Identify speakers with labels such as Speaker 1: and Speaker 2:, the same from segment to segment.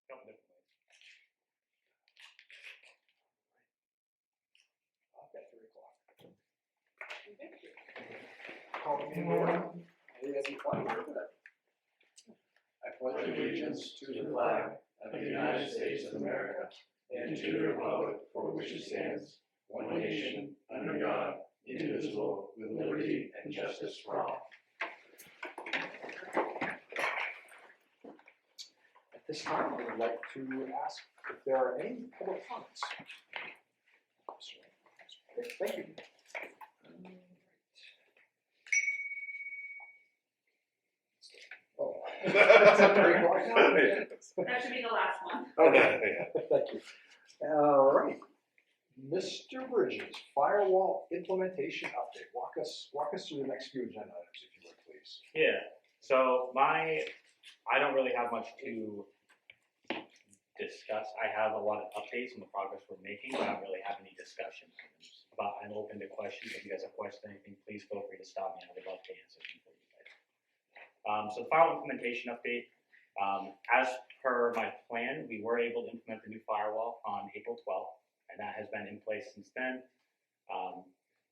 Speaker 1: couple different ways.
Speaker 2: I've got 3 o'clock. Call the meeting to order.
Speaker 3: I pledge allegiance to the flag of the United States of America and to the republic for which it stands, one nation, under God, indivisible, with liberty and justice for all.
Speaker 2: At this time, I would like to ask if there are any public comments. Okay, thank you. Oh. Is that 3 o'clock now?
Speaker 4: That should be the last one.
Speaker 2: Okay, thank you. All right. Mr. Bridges, firewall implementation update. Walk us through the next few agenda items, if you would, please.
Speaker 1: Yeah, so I don't really have much to discuss. I have a lot of updates on the progress we're making, but I don't really have any discussion items. I'm open to questions. If you guys have questions or anything, please feel free to stop me. I would love to answer them for you guys. So the firewall implementation update, as per my plan, we were able to implement the new firewall on April 12th, and that has been in place since then.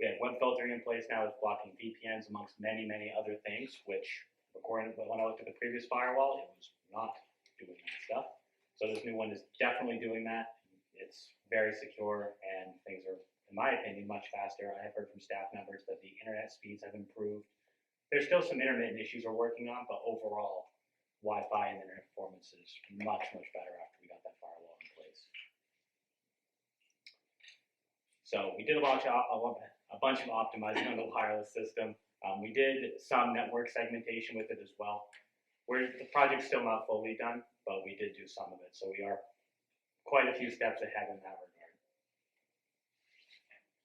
Speaker 1: We have web filtering in place now. It's blocking VPNs amongst many, many other things, which, according to when I looked at the previous firewall, it was not doing that stuff. So this new one is definitely doing that. It's very secure, and things are, in my opinion, much faster. I have heard from staff members that the internet speeds have improved. There's still some intermittent issues we're working on, but overall, Wi-Fi and internet performance is much, much better after we got that firewall in place. So we did a bunch of optimizing on the wireless system. We did some network segmentation with it as well. The project's still not fully done, but we did do some of it. So we are quite a few steps ahead in that regard.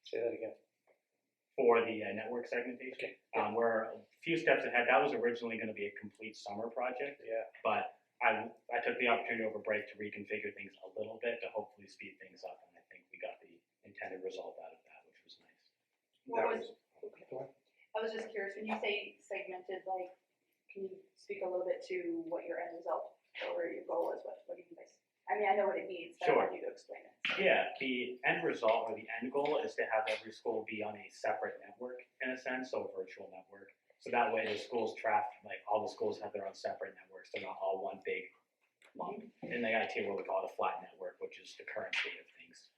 Speaker 3: Say that again.
Speaker 1: For the network segmentation,
Speaker 3: Okay.
Speaker 1: we're a few steps ahead. That was originally going to be a complete summer project,
Speaker 3: Yeah.
Speaker 1: but I took the opportunity over break to reconfigure things a little bit to hopefully speed things up, and I think we got the intended result out of that, which was nice.
Speaker 4: I was just curious, when you say segmented, like, can you speak a little bit to what your end result or your goal is? What do you mean by? I mean, I know what it means, but I want you to explain it.
Speaker 1: Yeah, the end result or the end goal is to have every school be on a separate network in a sense, so a virtual network. So that way the schools like all the schools have their own separate networks. They're not all one big lump. In the IT world, we call it a flat network, which is the current state of things.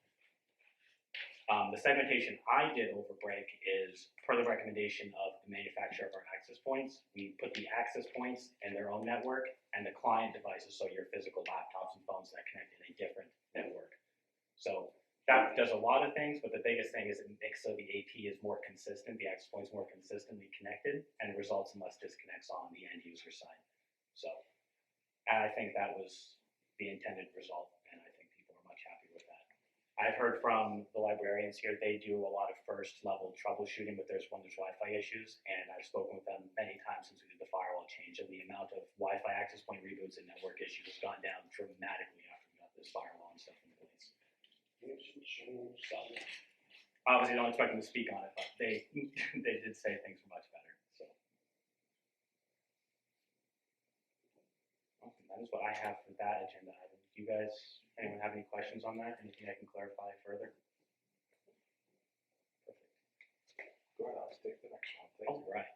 Speaker 1: The segmentation I did over break is per the recommendation of the manufacturer of our access points. We put the access points in their own network and the client devices, so your physical laptops and phones that connect in a different network. So that does a lot of things, but the biggest thing is it makes so the AP is more consistent, the access points more consistently connected, and results in less disconnects on the end user side. So I think that was the intended result, and I think people are much happy with that. I've heard from the librarians here, they do a lot of first level troubleshooting when there's Wi-Fi issues, and I've spoken with them many times since we did the firewall change, and the amount of Wi-Fi access point reboots and network issues has gone down dramatically after we got this firewall and stuff in place. So, obviously don't expect them to speak on it, but they did say things were much better. So well, that is what I have for that agenda item. Do you guys, anyone have any questions on that? Anything I can clarify further? Perfect.
Speaker 2: Go ahead, I'll take the next one.
Speaker 1: All right.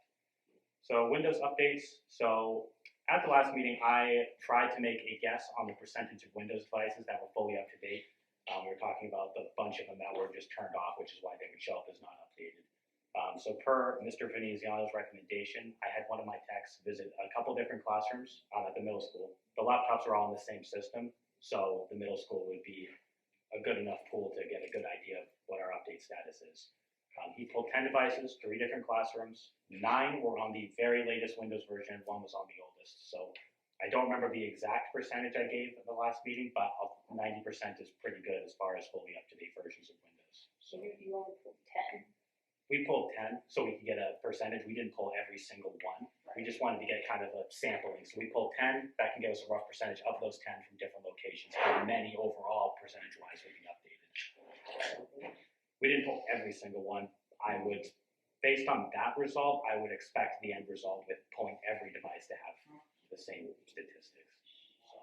Speaker 1: So Windows updates. So at the last meeting, I tried to make a guess on the percentage of Windows devices that were fully up to date. We were talking about the bunch of them that were just turned off, which is why they would show up as not updated. So per Mr. Veneziano's recommendation, I had one of my techs visit a couple different classrooms at the middle school. The laptops are all in the same system, so the middle school would be a good enough pool to get a good idea of what our update status is. He pulled 10 devices, 3 different classrooms. 9 were on the very latest Windows version, 1 was on the oldest. So I don't remember the exact percentage I gave at the last meeting, but 90% is pretty good as far as fully up-to-date versions of Windows.
Speaker 4: So you only pulled 10.
Speaker 1: We pulled 10 so we could get a percentage. We didn't pull every single one. Right. We just wanted to get kind of a sampling. So we pulled 10. That can give us a rough percentage of those 10 from different locations. How many overall percentage-wise would be updated? We didn't pull every single one. Based on that result, I would expect the end result with pulling every device to have the same statistics. So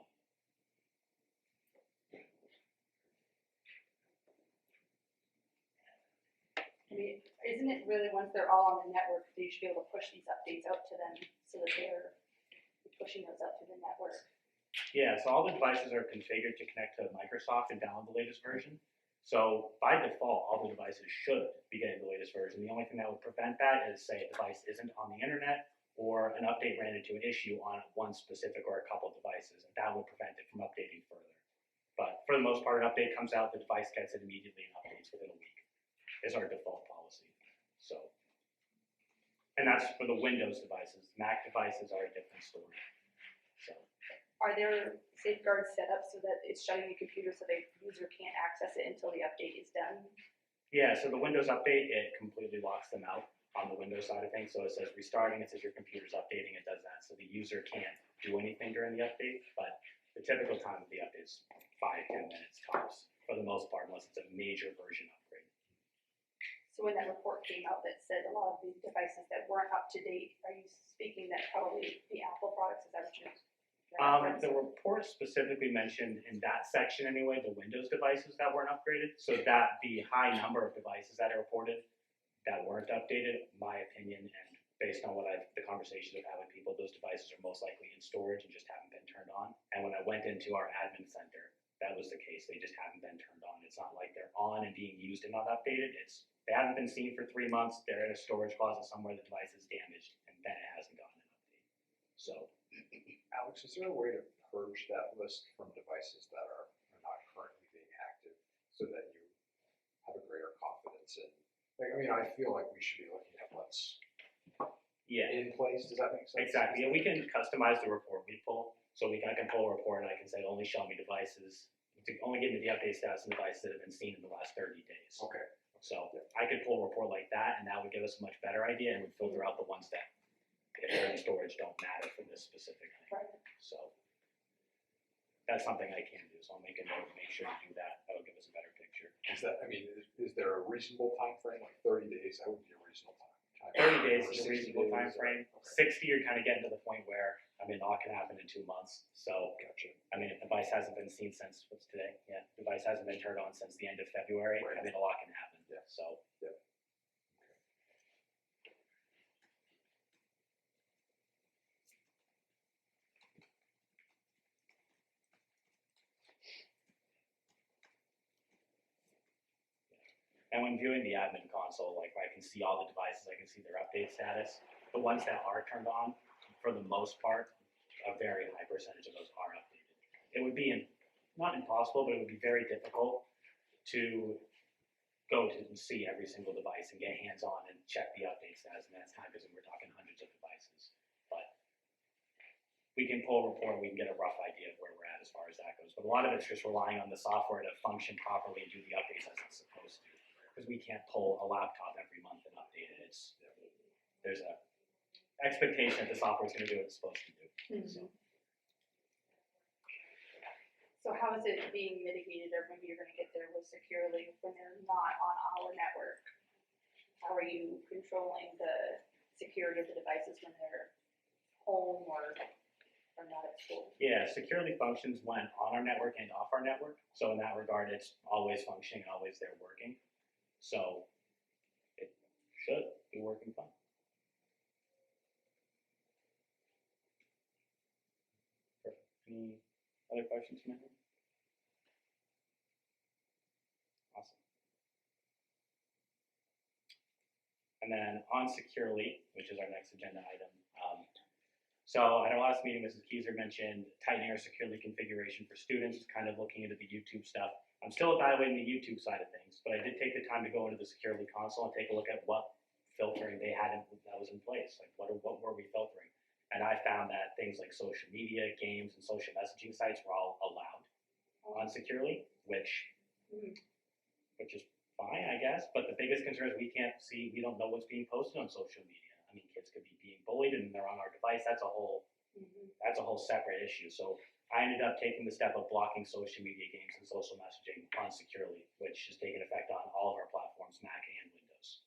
Speaker 4: isn't it really, once they're all on the network, they should be able to push these updates out to them so that they're pushing those out to the network?
Speaker 1: Yeah, so all the devices are configured to connect to Microsoft and download the latest version. So by default, all the devices should be getting the latest version. The only thing that would prevent that is, say, a device isn't on the internet or an update ran into an issue on one specific or a couple of devices, and that would prevent it from updating further. But for the most part, an update comes out, the device gets it immediately and updates within a week, is our default policy. So, and that's for the Windows devices. Mac devices are a different story. So,
Speaker 4: Are there safeguards set up so that it's shutting the computer so the user can't access it until the update is done?
Speaker 1: yeah, so the Windows update, it completely locks them out on the Windows side of things. So it says restarting, it says your computer's updating, it does that. So the user can't do anything during the update, but the typical time of the update is 5-10 minutes tops for the most part, unless it's a major version upgrade.
Speaker 4: So when that report came out that said a lot of the devices that weren't up to date, are you speaking that probably the Apple products, is that what you're referencing?
Speaker 1: The report specifically mentioned in that section anyway, the Windows devices that weren't upgraded. So that the high number of devices that are reported that weren't updated, my opinion, and based on the conversations I've had with people, those devices are most likely in storage and just haven't been turned on. And when I went into our admin center, that was the case. They just haven't been turned on. It's not like they're on and being used and not updated. They haven't been seen for 3 months. They're in a storage closet somewhere. The device is damaged, and then it hasn't gotten an update. So,
Speaker 2: Alex, is there a way to purge that list from devices that are not currently being active so that you have a greater confidence in? Like, I mean, I feel like we should be looking at what's in place. Does that make sense?
Speaker 1: Exactly. Yeah, we can customize the report we pull. So I can pull a report and I can say only show me devices, only give me the update status and devices that have been seen in the last 30 days.
Speaker 2: Okay.
Speaker 1: So I could pull a report like that, and that would give us a much better idea, and would filter out the ones that, if they're in storage, don't matter for this specific thing.
Speaker 4: Right.
Speaker 1: So that's something I can do. So I'll make a note and make sure to do that. That'll give us a better picture.
Speaker 2: Is there a reasonable time frame? Like 30 days? That would be a reasonable time.
Speaker 1: 30 days
Speaker 2: Or
Speaker 1: is a
Speaker 2: 60
Speaker 1: reasonable
Speaker 2: days,
Speaker 1: time frame.
Speaker 2: Okay.
Speaker 1: 60, you're kind of getting to the point where, I mean, a lot can happen in 2 months. So,
Speaker 2: Gotcha.
Speaker 1: I mean, if the device hasn't been seen since, what's today? Yeah, the device hasn't been turned on since the end of February.
Speaker 2: Right.
Speaker 1: I mean, a lot can happen.
Speaker 2: Yeah.
Speaker 1: So,
Speaker 2: Yeah.
Speaker 1: and when viewing the admin console, like I can see all the devices, I can see their update status. The ones that are turned on, for the most part, a very high percentage of those are updated. It would be not impossible, but it would be very difficult to go to and see every single device and get hands-on and check the update status, and that's time because we're talking hundreds of devices. But we can pull a report, we can get a rough idea of where we're at as far as that goes. But a lot of it's just relying on the software to function properly and do the updates as it's supposed to. Because we can't pull a laptop every month and update it. There's a expectation that the software is going to do what it's supposed to do.
Speaker 4: Mm-hmm. So how is it being mitigated, or maybe you're gonna get there with securely when they're not on our network? How are you controlling the security of the devices when they're home or not at school?
Speaker 1: Yeah, securely functions when on our network and off our network. So in that regard, it's always functioning, always there working. So it should be working fine. Perfect. Any other questions from anyone? Awesome. And then on securely, which is our next agenda item. So at our last meeting, Mrs. Keyser mentioned tightening our securely configuration for students, kind of looking into the YouTube stuff. I'm still evaluating the YouTube side of things, but I did take the time to go into the securely console and take a look at what filtering they had that was in place. Like what were we filtering? And I found that things like social media, games, and social messaging sites were all allowed on securely, which is fine, I guess. But the biggest concern is we don't know what's being posted on social media. I mean, kids could be being bullied and they're on our device. That's a whole separate issue. So I ended up taking the step of blocking social media, games, and social messaging on securely, which has taken effect on all of our platforms, Mac and Windows.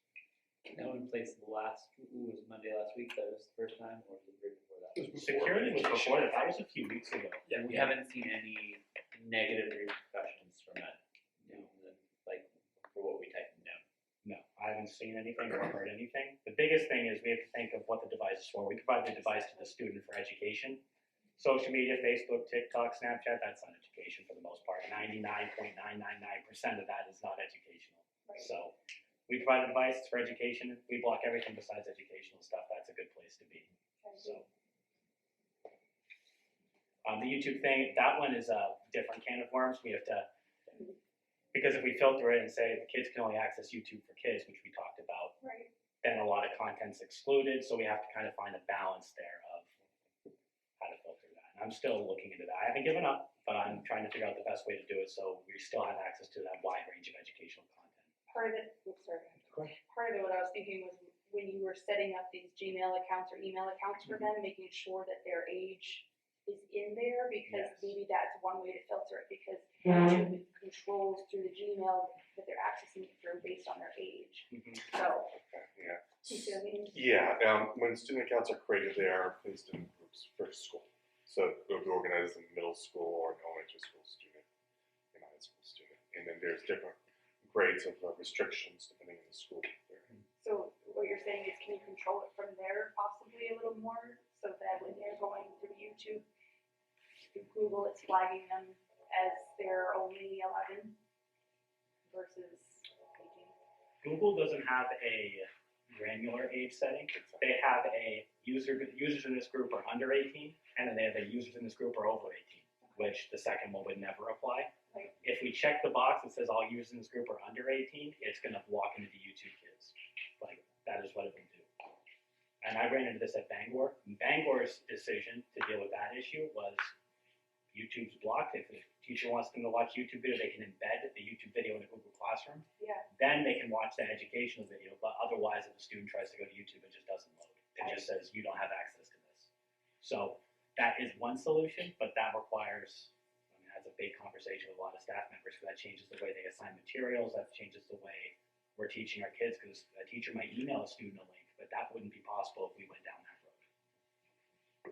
Speaker 5: That one in place was Monday last week. That was the first time, or was it the week before that?
Speaker 1: Security was before that. That was a few weeks ago.
Speaker 5: Yeah, we haven't seen any negative repercussions from it. Like for what we typed down.
Speaker 1: No, I haven't seen anything or heard anything. The biggest thing is we have to think of what the device is for. We provide the device to the student for education. Social media, Facebook, TikTok, Snapchat, that's not education for the most part. 99.999% of that is not educational.
Speaker 4: Right.
Speaker 1: So we provide a device for education. We block everything besides educational stuff. That's a good place to be. So the YouTube thing, that one is a different can of worms. We have to, because if we filter it and say the kids can only access YouTube for kids, which we talked about,
Speaker 4: Right.
Speaker 1: then a lot of content's excluded. So we have to kind of find a balance there of how to filter that. And I'm still looking into that. I haven't given up, but I'm trying to figure out the best way to do it so we still have access to that wide range of educational content.
Speaker 4: Part of it, part of it, what I was thinking was when you were setting up these Gmail accounts or email accounts for them, making sure that their age is in there, because
Speaker 1: Yes.
Speaker 4: maybe that's one way to filter it, because YouTube controls through the Gmail that they're accessing it through based on their age. So,
Speaker 3: Yeah.
Speaker 4: you see what I mean?
Speaker 3: Yeah, when student accounts are created, they are placed in groups for school. So they'll be organized in middle school or an elementary school student and a high school student. And then there's different grades of restrictions depending on the school they're in.
Speaker 4: So what you're saying is, can you control it from there possibly a little more, so that when they're going through YouTube, through Google, it's flagging them as they're only 11 versus 18?
Speaker 1: Google doesn't have a granular age setting. They have a users in this group are under 18, and then they have a users in this group are over 18, which the second one would never apply.
Speaker 4: Right.
Speaker 1: If we check the box that says all users in this group are under 18, it's going to block into the YouTube kids. Like, that is what it will do. And I ran into this at Bangor. Bangor's decision to deal with that issue was YouTube's blocked. If a teacher wants them to watch YouTube video, they can embed the YouTube video in a Google Classroom.
Speaker 4: Yeah.
Speaker 1: Then they can watch the educational video, but otherwise if a student tries to go to YouTube, it just doesn't load. It just says you don't have access to this. So that is one solution, but that requires, I mean, that's a big conversation with a lot of staff members, because that changes the way they assign materials, that changes the way we're teaching our kids, because a teacher might email a student a link, but that wouldn't be possible if we went down that road.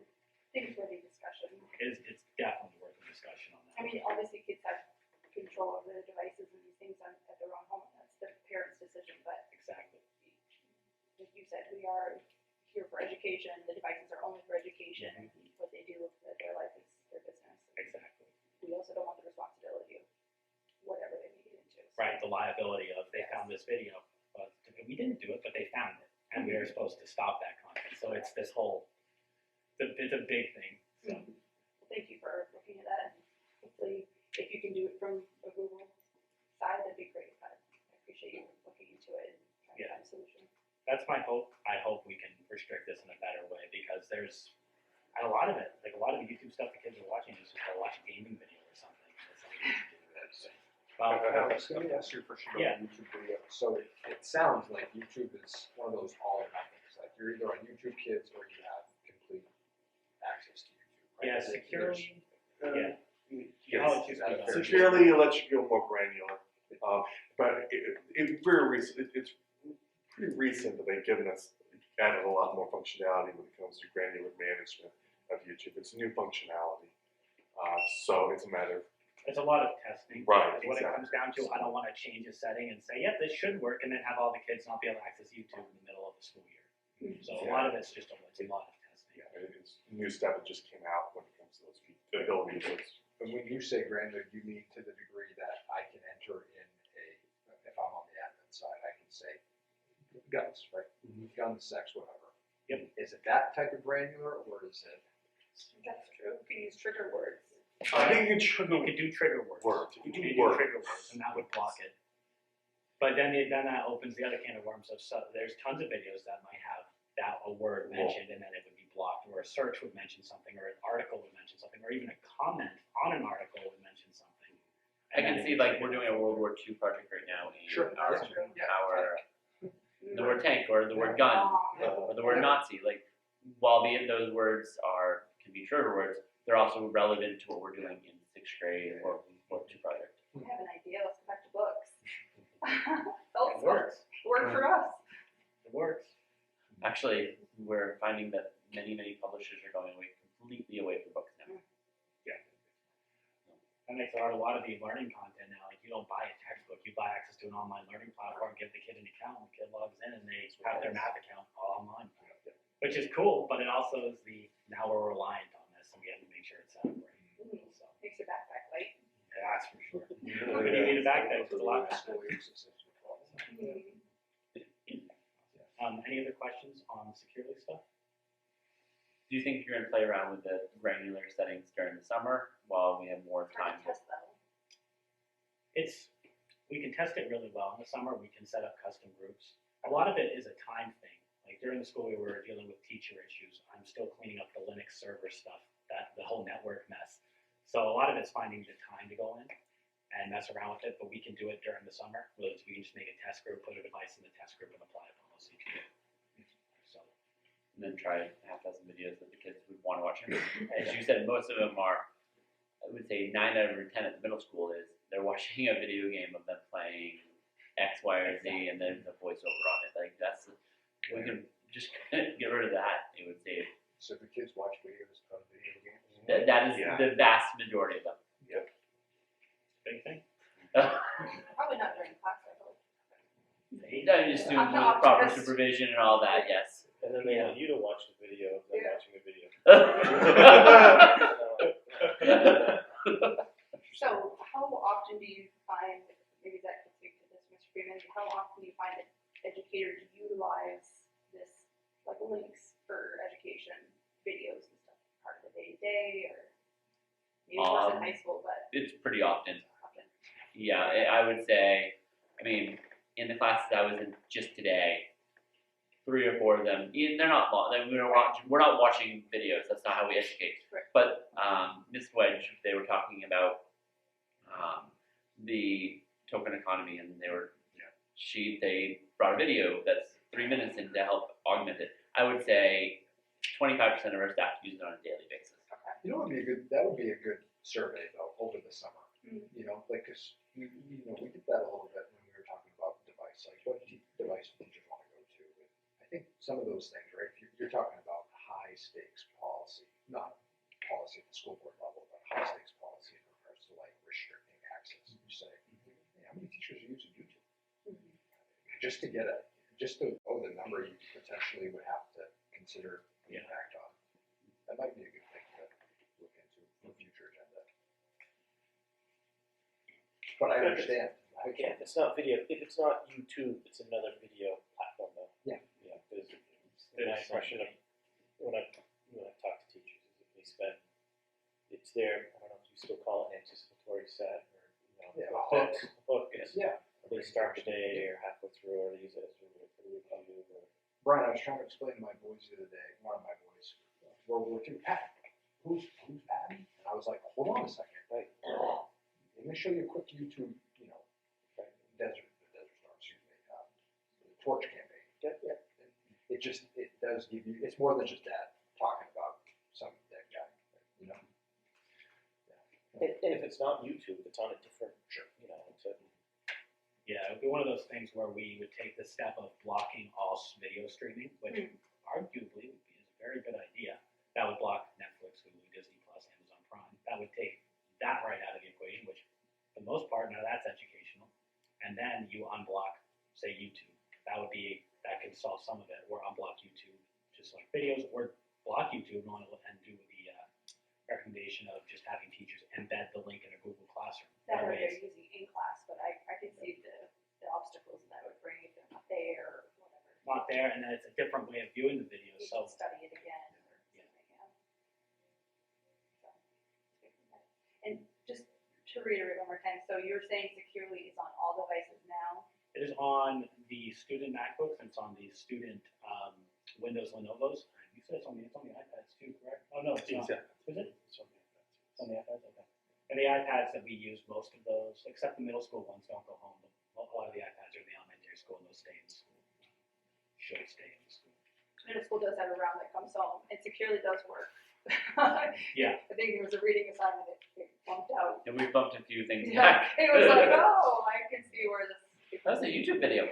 Speaker 4: I think it's worth a discussion.
Speaker 1: It's definitely worth a discussion on that.
Speaker 4: I mean, obviously kids have control over their devices and these things at their own home, and that's the parent's decision, but
Speaker 1: Exactly.
Speaker 4: like you said, we are here for education, the devices are only for education, and what they do with their life is their business.
Speaker 1: Exactly.
Speaker 4: We also don't want the responsibility of whatever they may get into. So.
Speaker 1: Right, the liability of they found this video, but we didn't do it, but they found it, and we are supposed to stop that content. So it's this whole, it's a big thing. So.
Speaker 4: Thank you for looking at that, and hopefully, if you can do it from a Google side, that'd be great, but I appreciate you looking into it and trying to find a solution.
Speaker 1: That's my hope. I hope we can restrict this in a better way, because there's a lot of it, like a lot of the YouTube stuff the kids are watching is just they'll watch a gaming video or something. It's like, well,
Speaker 2: Alex, let me ask you a question
Speaker 1: Yeah.
Speaker 2: about YouTube video. So it sounds like YouTube is one of those all or nothings. Like you're either on YouTube Kids or you have complete access to YouTube. Right?
Speaker 1: yeah,
Speaker 2: Is it-
Speaker 1: securely,
Speaker 3: Yes.
Speaker 1: I'll just be honest.
Speaker 3: Securely, it lets you go more granular. But it's very recent. It's pretty recent that they've given us, added a lot more functionality when it comes to granular management of YouTube. It's new functionality. So it's a matter of,
Speaker 1: it's a lot of testing.
Speaker 3: Right,
Speaker 1: Is what it comes down to.
Speaker 3: exactly.
Speaker 1: I don't want to change a setting and say, yep, this should work, and then have all the kids not be able to access YouTube in the middle of the school year. So a lot of it's just it's a lot of testing.
Speaker 3: yeah, it's a new stuff that just came out when it comes to those the abilities.
Speaker 2: And when you say granular, you mean to the degree that I can enter in if I'm on the admin side, I can say guns, right? Guns, sex, whatever.
Speaker 1: Yep.
Speaker 2: Is it that type of granular, or is it?
Speaker 4: That's true, we can use trigger words.
Speaker 3: I think you
Speaker 1: You could do trigger words. You could do
Speaker 3: Words.
Speaker 1: trigger words, and that would block it. But then that opens the other can of worms of there's tons of videos that might have a word mentioned, and then it would be blocked, or a search would mention something, or an article would mention something, or even a comment on an article would mention something.
Speaker 5: I can see, like, we're doing a World War II project right now in
Speaker 2: Sure.
Speaker 5: our,
Speaker 2: Yeah.
Speaker 5: the word tank, or the word gun, or the word Nazi. Like, while those words can be trigger words, they're also relevant to what we're doing in 6th grade or World War II project.
Speaker 4: I have an idea, let's go back to books. Those
Speaker 1: It works.
Speaker 4: work for us.
Speaker 1: It works.
Speaker 5: Actually, we're finding that many publishers are going completely away from books now.
Speaker 1: That makes it hard. A lot of the learning content now, like you don't buy a textbook. You buy access to an online learning platform, give the kid an account, the kid logs in, and they have their math account all online, which is cool. But it also is now we're reliant on this, and we have to make sure it's set up right. So
Speaker 4: Makes your backpack light.
Speaker 1: yeah, that's for sure. When you need a backpack, it's a lot. Any other questions on security stuff?
Speaker 5: Do you think you're going to play around with the granular settings during the summer while we have more time?
Speaker 4: Test though.
Speaker 1: We can test it really well in the summer. We can set up custom groups. A lot of it is a time thing. Like during the school year, we were dealing with teacher issues. I'm still cleaning up the Linux server stuff, the whole network mess. So a lot of it's finding the time to go in and mess around with it. But we can do it during the summer. We can just make a test group, put a device in the test group, and apply a policy to it. So.
Speaker 5: And then try half a dozen videos that the kids would want to watch. As you said, most of them are, I would say 9 out of 10 at the middle school is they're watching a video game of them playing X, Y, or Z, and then the voiceover on it. Like we can just get rid of that. It would save.
Speaker 2: So the kids watch videos of video games?
Speaker 5: That is the vast majority of them.
Speaker 2: Yep.
Speaker 1: Big thing.
Speaker 4: Probably not during class, I hope.
Speaker 5: I assume with proper supervision and all that, yes.
Speaker 3: And then they want you to watch the video of them watching the video.
Speaker 4: So how often do you find, maybe that could speak to this, Mr. Freeman, how often do you find that educators utilize this, like links for education videos and stuff, part of the day-to-day, or maybe worse in high school, but
Speaker 5: It's pretty often.
Speaker 4: often?
Speaker 5: Yeah, I would say, I mean, in the classes I was in just today, 3 or 4 of them, they're not long, we're not watching videos, that's not how we educate.
Speaker 4: Right.
Speaker 5: But Ms. Wedge, they were talking about the token economy, and they brought a video that's 3 minutes in to help augment it. I would say 25% of our staff use it on a daily basis.
Speaker 2: You know, that would be a good survey though over the summer.
Speaker 4: Mm.
Speaker 2: You know, like because we did that a little bit when we were talking about device, like what device teachers want to go to. And I think some of those things, right? If you're talking about high stakes policy, not policy at the school board level, but high stakes policy in regards to like restricting access. You say, hey, how many teachers are using YouTube?
Speaker 4: Mm-hmm.
Speaker 2: Just to know the number you potentially would have to consider the impact on. That might be a good thing to look into for future agenda. But I understand.
Speaker 3: Again, it's not video. If it's not YouTube, it's another video platform, though.
Speaker 2: Yeah.
Speaker 3: Yeah. There's my impression of when I talk to teachers is if they spend, it's their, I don't know if you still call it anticipatory set or a hook. Is, they start the day or halfway through, or they use it as a review. Or
Speaker 2: Brian, I was trying to explain to my boys the other day. One of my boys, World War II, Pat. Who's Patton? And I was like, hold on a second.
Speaker 3: right.
Speaker 2: Let me show you a quick YouTube, Desert Storm, the torch campaign.
Speaker 3: Yeah.
Speaker 2: It does give you, it's more than just that, talking about some dead guy, you know?
Speaker 3: And if it's not YouTube, it's on a different, it's a,
Speaker 1: Yeah, it would be one of those things where we would take the step of blocking all video streaming, which arguably is a very good idea. That would block Netflix, Hulu, Disney Plus, Amazon Prime. That would take that right out of the equation, which for the most part now that's educational. And then you unblock, say, YouTube. That could solve some of it. Or unblock YouTube, just like videos, or block YouTube and do the recommendation of just having teachers embed the link in a Google Classroom.
Speaker 4: That way they're using in class, but I can see the obstacles that would bring if they're not there or whatever.
Speaker 1: Not there, and then it's a different way of viewing the video.
Speaker 4: You
Speaker 1: So
Speaker 4: can study it again or something, And just to reiterate one more time, so you're saying Securely is on all devices now?
Speaker 1: it is on the student MacBooks, and it's on the student Windows Lenovo's. You said it's on the iPads too, correct? Oh no, it's not. Is it? It's on the iPads, okay. And the iPads that we use, most of those, except the middle school ones, don't go home. A lot of the iPads are in the elementary school, and those stay in the school. Should stay in the school.
Speaker 4: Middle school does have a round that comes home, and Securely does work.
Speaker 1: Yeah.
Speaker 4: I think it was a reading assignment, it bumped out.
Speaker 5: And we bumped a few things
Speaker 4: Yeah,
Speaker 5: back.
Speaker 4: it was like, oh, I can see where this.
Speaker 5: That was a YouTube video.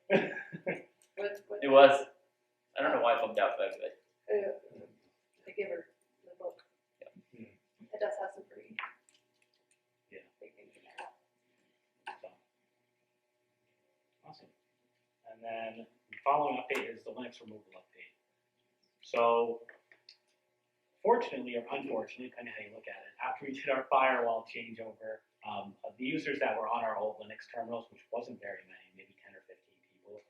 Speaker 4: What,
Speaker 5: It was. I don't know why it bumped out, but
Speaker 4: I give her the book.
Speaker 5: Yeah.
Speaker 4: It does have some pretty
Speaker 1: Yeah.
Speaker 4: big things in there.
Speaker 1: Awesome. And then the following update is the Linux removal update. So, fortunately or unfortunately, depending how you look at it, after we did our firewall changeover, the users that were on our old Linux terminals, which wasn't very many, maybe 10 or 15 people,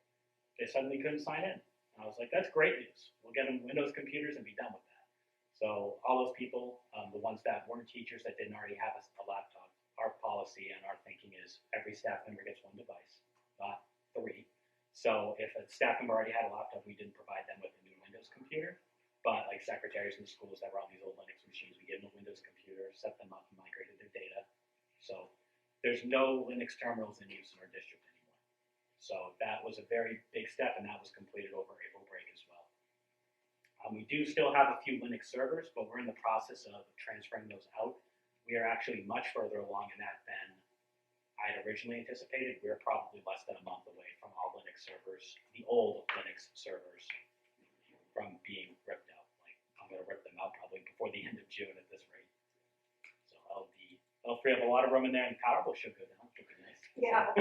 Speaker 1: they suddenly couldn't sign in. And I was like, that's great news. We'll get them Windows computers and be done with that. So all those people, the ones that weren't teachers that didn't already have a laptop, our policy and our thinking is every staff member gets one device, not 3. So if a staff member already had a laptop, we didn't provide them with a new Windows computer. But like secretaries in the schools that were on these old Linux machines, we gave them a Windows computer, set them up, and migrated their data. So there's no Linux terminals in use in our district anymore. So that was a very big step, and that was completed over April break as well. We do still have a few Linux servers, but we're in the process of transferring those out. We are actually much further along in that than I had originally anticipated. We're probably less than a month away from all Linux servers, the old Linux servers, from being ripped out. Like, I'm going to rip them out probably before the end of June at this rate. So I'll free up a lot of room in there, and power bill should go down. Should be nice.
Speaker 4: Yeah.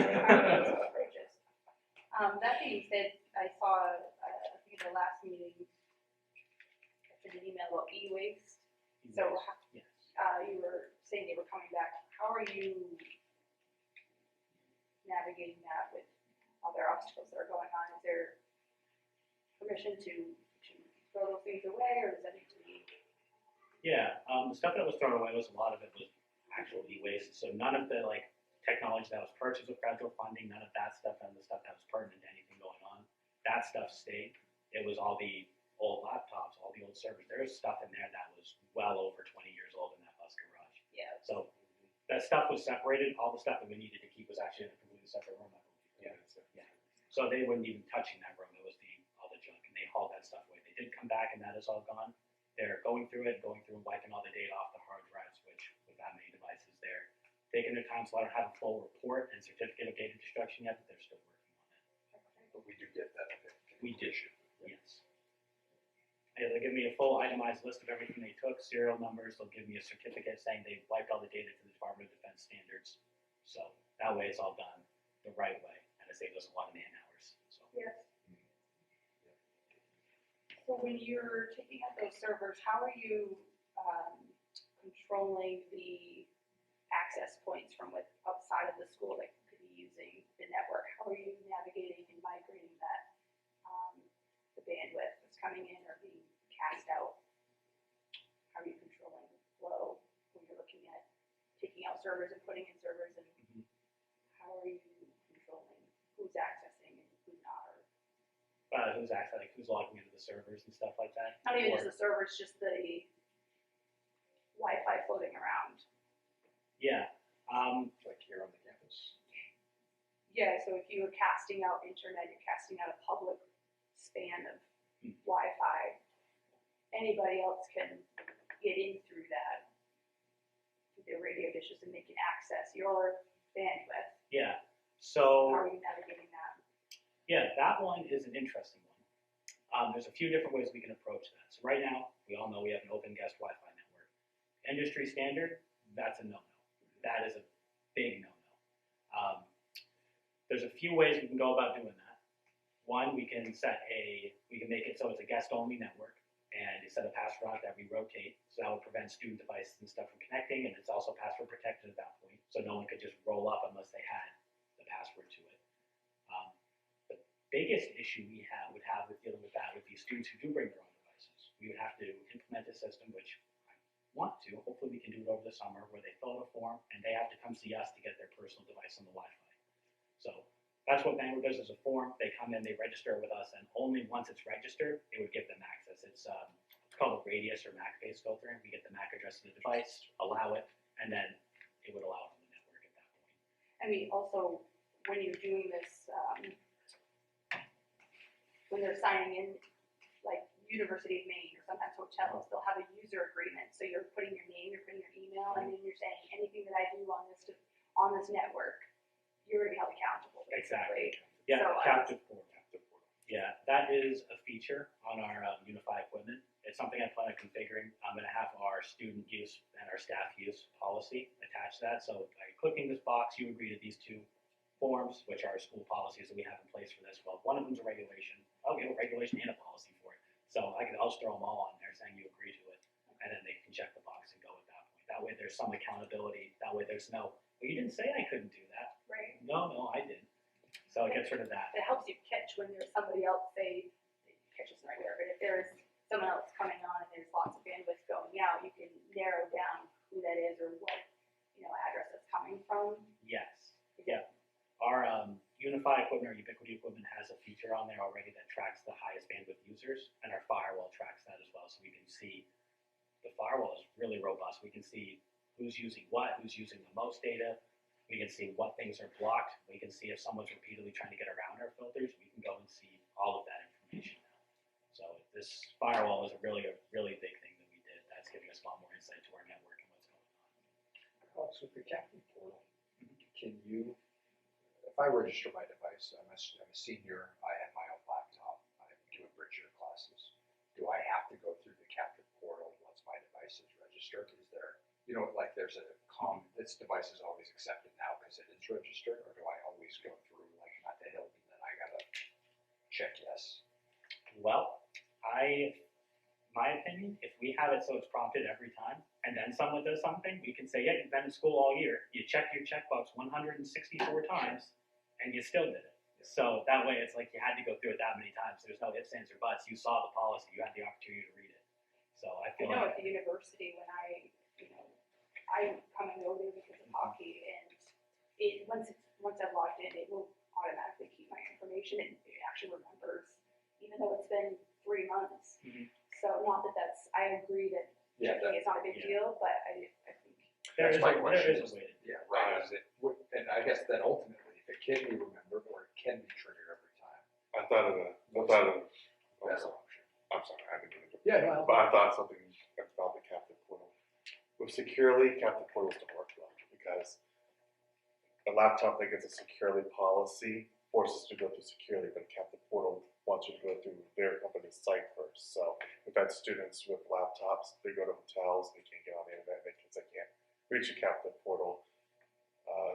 Speaker 4: That being said, I saw, I think at the last meeting, I sent an email about e-waste. So
Speaker 1: Yes.
Speaker 4: you were saying they were coming back. How are you navigating that with other obstacles that are going on? Is there permission to throw those things away, or does that need to be?
Speaker 1: Yeah, the stuff that was thrown away was a lot of it was actual e-waste. So none of the technology that was purchased with federal funding, none of that stuff, and the stuff that was pertinent to anything going on, that stuff stayed. It was all the old laptops, all the old servers. There was stuff in there that was well over 20 years old in that bus garage.
Speaker 4: Yeah.
Speaker 1: So that stuff was separated. All the stuff that we needed to keep was actually in a completely separate room. Yeah. So they weren't even touching that room. It was all the junk, and they hauled that stuff away. They did come back, and that is all gone. They're going through and wiping all the data off the hard drives, which with that many devices, they're taking their time. So I don't have a full report and certificate of data destruction yet, but they're still working on it.
Speaker 2: But we do get that.
Speaker 1: We did. Yes. Yeah, they'll give me a full itemized list of everything they took, serial numbers. They'll give me a certificate saying they wiped all the data to the Department of Defense standards. So that way it's all done the right way, and it saves us a lot of man hours. So.
Speaker 4: Yes. So when you're taking out those servers, how are you controlling the access points from outside of the school that could be using the network? How are you navigating and migrating that, the bandwidth that's coming in or being cast out? How are you controlling the flow when you're looking at taking out servers and putting in servers, and how are you controlling who's accessing and who's not?
Speaker 1: Who's actually who's logging into the servers and stuff like that?
Speaker 4: Not even just the servers, just the Wi-Fi floating around.
Speaker 1: Yeah.
Speaker 2: Like here on the campus.
Speaker 4: Yeah, so if you were casting out internet, you're casting out a public span of Wi-Fi. Anybody else can get in through that, through their radio dishes, and they can access your bandwidth.
Speaker 1: Yeah. So.
Speaker 4: How are you navigating that?
Speaker 1: Yeah, that one is an interesting one. There's a few different ways we can approach that. So right now, we all know we have an open guest Wi-Fi network. Industry standard, that's a no-no. That is a big no-no. There's a few ways we can go about doing that. One, we can make it so it's a guest-only network, and you set a password on it that we rotate, so that would prevent student devices and stuff from connecting, and it's also password protected at that point, so no one could just roll up unless they had the password to it. Biggest issue we would have with dealing with that would be students who do bring their own devices. We would have to implement a system, which I want to. Hopefully we can do it over the summer, where they fill out a form and they have to come see us to get their personal device on the Wi-Fi. So that's what Bangor does as a form. They come in, they register with us, and only once it's registered, it would give them access. It's called a radius or MAC-based filtering. We get the MAC address of the device, allow it, and then it would allow it on the network at that point.
Speaker 4: I mean, also, when you're doing this, when they're signing in, like University of Maine or sometimes hotels, they'll have a user agreement. So you're putting your name, you're putting your email, and then you're saying anything that I do on this network, you're going to be held accountable. Basically.
Speaker 1: Exactly. Yeah,
Speaker 4: So,
Speaker 1: captive portal. Yeah, that is a feature on our Unify equipment. It's something I plan on configuring. I'm going to have our student use and our staff use policy attached to that. So by clicking this box, you agree to these two forms, which are school policies that we have in place for this. Well, one of them's a regulation. Oh, we have a regulation and a policy for it. So I'll just throw them all on there saying you agree to it, and then they can check the box and go at that point. That way there's some accountability. That way there's no, well, you didn't say I couldn't do that.
Speaker 4: Right.
Speaker 1: No, I didn't. So it gets rid of that.
Speaker 4: It helps you catch when there's somebody else, say, catches right there, but if there's someone else coming on and there's lots of bandwidth going out, you can narrow down who that is or what, address it's coming from.
Speaker 1: Yes. Yeah. Our Unify equipment or Ubiquity equipment has a feature on there already that tracks the highest bandwidth users, and our firewall tracks that as well. So we can see the firewall is really robust. We can see who's using what, who's using the most data. We can see what things are blocked. We can see if someone's repeatedly trying to get around our filters. We can go and see all of that information now. So this firewall is a really big thing that we did. That's giving us a lot more insight to our network and what's going on.
Speaker 2: Alex, with the captain portal, can you, if I register my device, I'm a senior, I have my own laptop, I'm doing bridge year classes. Do I have to go through the captain portal once my device is registered? Is there, like there's this device is always accepted now because it is registered, or do I always go through like not the Hilton and then I gotta check yes?
Speaker 1: Well, my opinion, if we have it so it's prompted every time, and then someone does something, we can say, yeah, you've been in school all year, you checked your checkbox 164 times, and you still did it. So that way it's like you had to go through it that many times. There's no ifs, ands, or buts. You saw the policy, you had the opportunity to read it. So I feel like
Speaker 4: At the university when I come and go there because of hockey, and once I've logged in, it will automatically keep my information, and it actually remembers, even though it's been 3 months.
Speaker 1: Mhm.
Speaker 4: So not that I agree that checking is not a big deal, but I think
Speaker 2: That's my question.
Speaker 1: There is a way to do it.
Speaker 2: Yeah, right. And I guess then ultimately, if it can be remembered or it can be triggered every time,
Speaker 3: I thought of
Speaker 2: that's an option.
Speaker 3: I'm sorry, I didn't mean to.
Speaker 2: Yeah, no.
Speaker 3: But I thought something about the captive portal. With securely, captive portals don't work well because a laptop that gets a securely policy forces to go through securely, but a captive portal wants you to go through their company's site first. So we've had students with laptops, they go to hotels, they can't get on the internet because they can't reach a captive portal.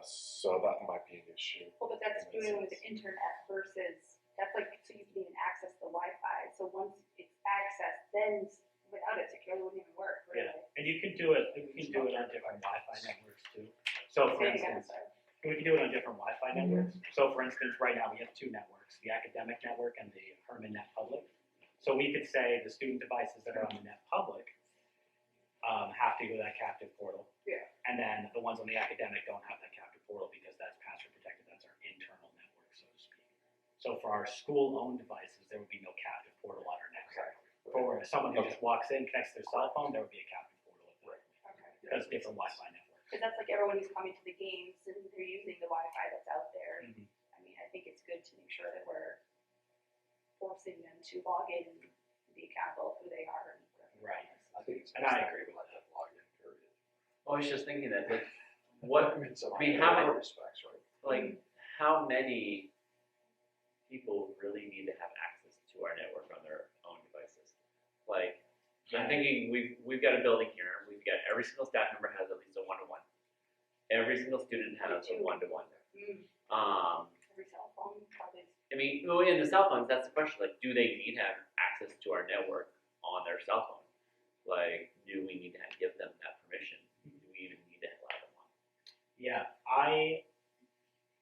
Speaker 3: So that might be an issue.
Speaker 4: but that's doing with the internet versus, that's like, so you can even access the Wi-Fi. So once it's accessed, then without it, securely wouldn't even work, really.
Speaker 1: Yeah, and you can do it on different Wi-Fi networks too. So for
Speaker 4: Say it again,
Speaker 1: instance,
Speaker 4: sorry.
Speaker 1: we can do it on different Wi-Fi networks. So for instance, right now we have 2 networks, the academic network and the Hermon Net Public. So we could say the student devices that are on the Net Public have to go to that captive portal.
Speaker 4: Yeah.
Speaker 1: And then the ones on the academic don't have that captive portal because that's password protected, that's our internal network, so to speak. So for our school-owned devices, there would be no captive portal on our network. For someone who just walks in, connects their cell phone, there would be a captive portal at that point.
Speaker 4: Okay.
Speaker 1: Because different Wi-Fi networks.
Speaker 4: Because that's like everyone who's coming to the games and they're using the Wi-Fi that's out there.
Speaker 1: Mhm.
Speaker 4: I mean, I think it's good to make sure that we're forcing them to log in and be accountable of who they are and whatever.
Speaker 1: Right.
Speaker 2: I think it's.
Speaker 1: And I agree with
Speaker 2: let them log in, period.
Speaker 5: I was just thinking that, what,
Speaker 2: So
Speaker 5: I mean,
Speaker 2: in
Speaker 5: how
Speaker 2: all
Speaker 5: many-
Speaker 2: respects, right?
Speaker 5: like, how many people really need to have access to our network on their own devices? Like, I'm thinking we've got a building here, we've got every single staff member has at least a one-to-one. Every single student has a one-to-one.
Speaker 4: Every cell phone probably.
Speaker 5: I mean, well, in the cell phones, that's the question. Like, do they need to have access to our network on their cell phone? Like, do we need to give them that permission? Do we even need to allow them on?
Speaker 1: Yeah,